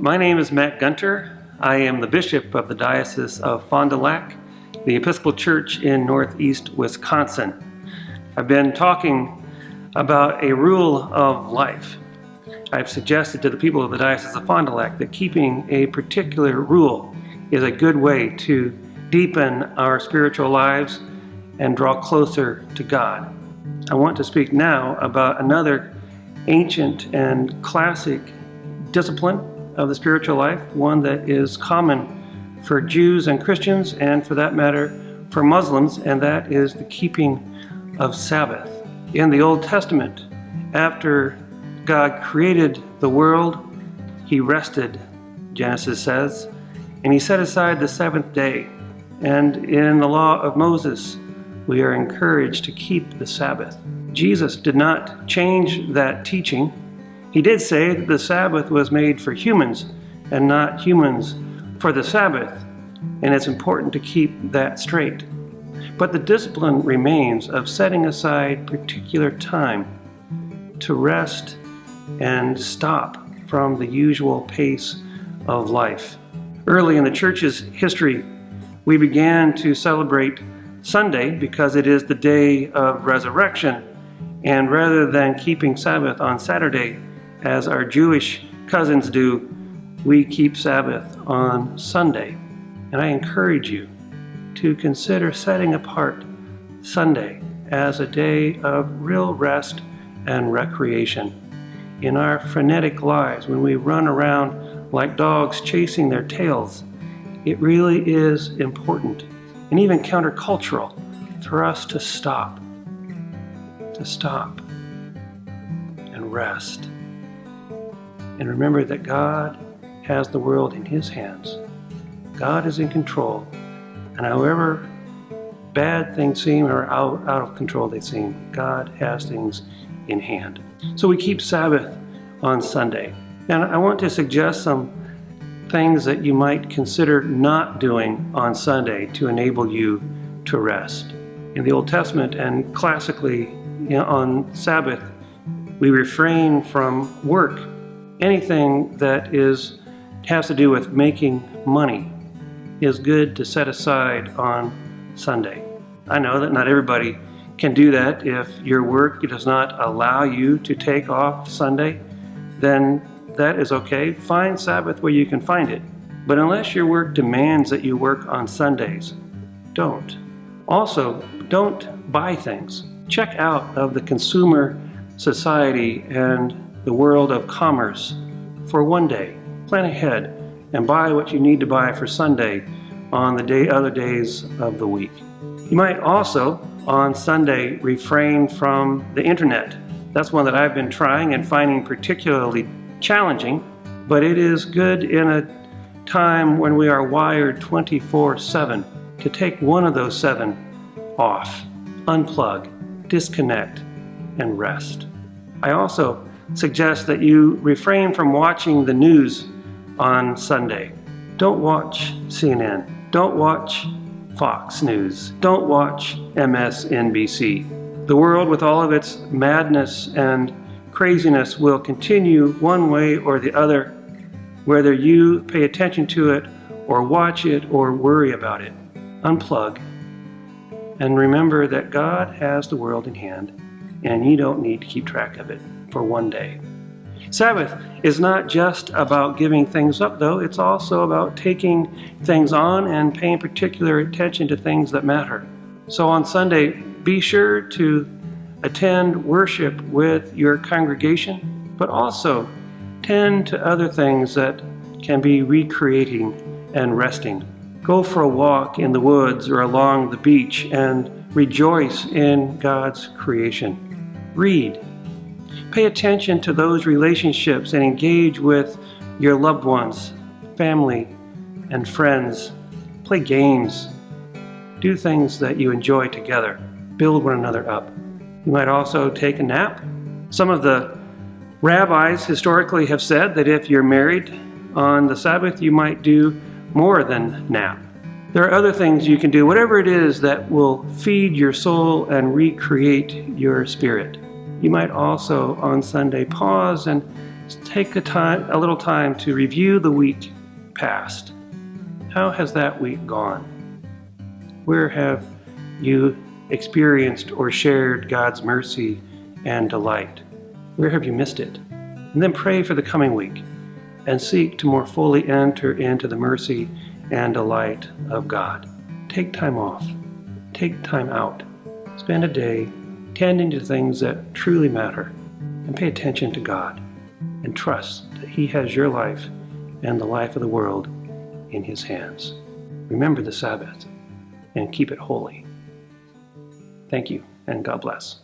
my name is Matt Gunter. I am the Bishop of the Diocese of Fond du Lac, the Episcopal Church in Northeast Wisconsin. I've been talking about a rule of life. I've suggested to the people of the Diocese of Fond du Lac that keeping a particular rule is a good way to deepen our spiritual lives and draw closer to God. I want to speak now about another ancient and classic discipline of the spiritual life, one that is common for Jews and Christians, and for that matter, for Muslims, and that is the keeping of Sabbath. In the Old Testament, after God created the world, He rested, Genesis says, and He set aside the seventh day. And in the law of Moses, we are encouraged to keep the Sabbath. Jesus did not change that teaching. He did say that the Sabbath was made for humans and not humans for the Sabbath, and it's important to keep that straight. But the discipline remains of setting aside particular time to rest and stop from the usual pace of life. Early in the Church's history, we began to celebrate Sunday because it is the day of resurrection, and rather than keeping Sabbath on Saturday, as our Jewish cousins do, we keep Sabbath on Sunday. And I encourage you to consider setting apart Sunday as a day of real rest and recreation. In our frenetic lives, when we run around like dogs chasing their tails, it really is important and even countercultural for us to stop and rest. And remember that God has the world in His hands. God is in control. And however bad things seem or out of control they seem, God has things in hand. So we keep Sabbath on Sunday. And I want to suggest some things that you might consider not doing on Sunday to enable you to rest. In the Old Testament and classically on Sabbath, we refrain from work. Anything that has to do with making money is good to set aside on Sunday. I know that not everybody can do that. If your work does not allow you to take off Sunday, then that is okay. Find Sabbath where you can find it. But unless your work demands that you work on Sundays, don't. Also, don't buy things. Check out of the consumer society and the world of commerce for one day. Plan ahead and buy what you need to buy for Sunday on the other days of the week. You might also, on Sunday, refrain from the internet. That's one that I've been trying and finding particularly challenging, but it is good in a time when we are wired 24/7 to take one of those 7 off, unplug, disconnect, and rest. I also suggest that you refrain from watching the news on Sunday. Don't watch CNN. Don't watch Fox News. Don't watch MSNBC. The world, with all of its madness and craziness, will continue one way or the other, whether you pay attention to it or watch it or worry about it. Unplug and remember that God has the world in hand, and you don't need to keep track of it for one day. Sabbath is not just about giving things up, though. It's also about taking things on and paying particular attention to things that matter. So on Sunday, be sure to attend worship with your congregation, but also tend to other things that can be recreating and resting. Go for a walk in the woods or along the beach and rejoice in God's creation. Read. Pay attention to those relationships and engage with your loved ones, family, and friends. Play games. Do things that you enjoy together. Build one another up. You might also take a nap. Some of the rabbis historically have said that if you're married on the Sabbath, you might do more than nap. There are other things you can do, whatever it is that will feed your soul and recreate your spirit. You might also on Sunday pause and take a little time to review the week past. How has that week gone? Where have you experienced or shared God's mercy and delight? Where have you missed it? And then pray for the coming week and seek to more fully enter into the mercy and delight of God. Take time off. Take time out. Spend a day tending to things that truly matter, and pay attention to God and trust that He has your life and the life of the world in His hands. Remember the Sabbath and keep it holy. Thank you, and God bless.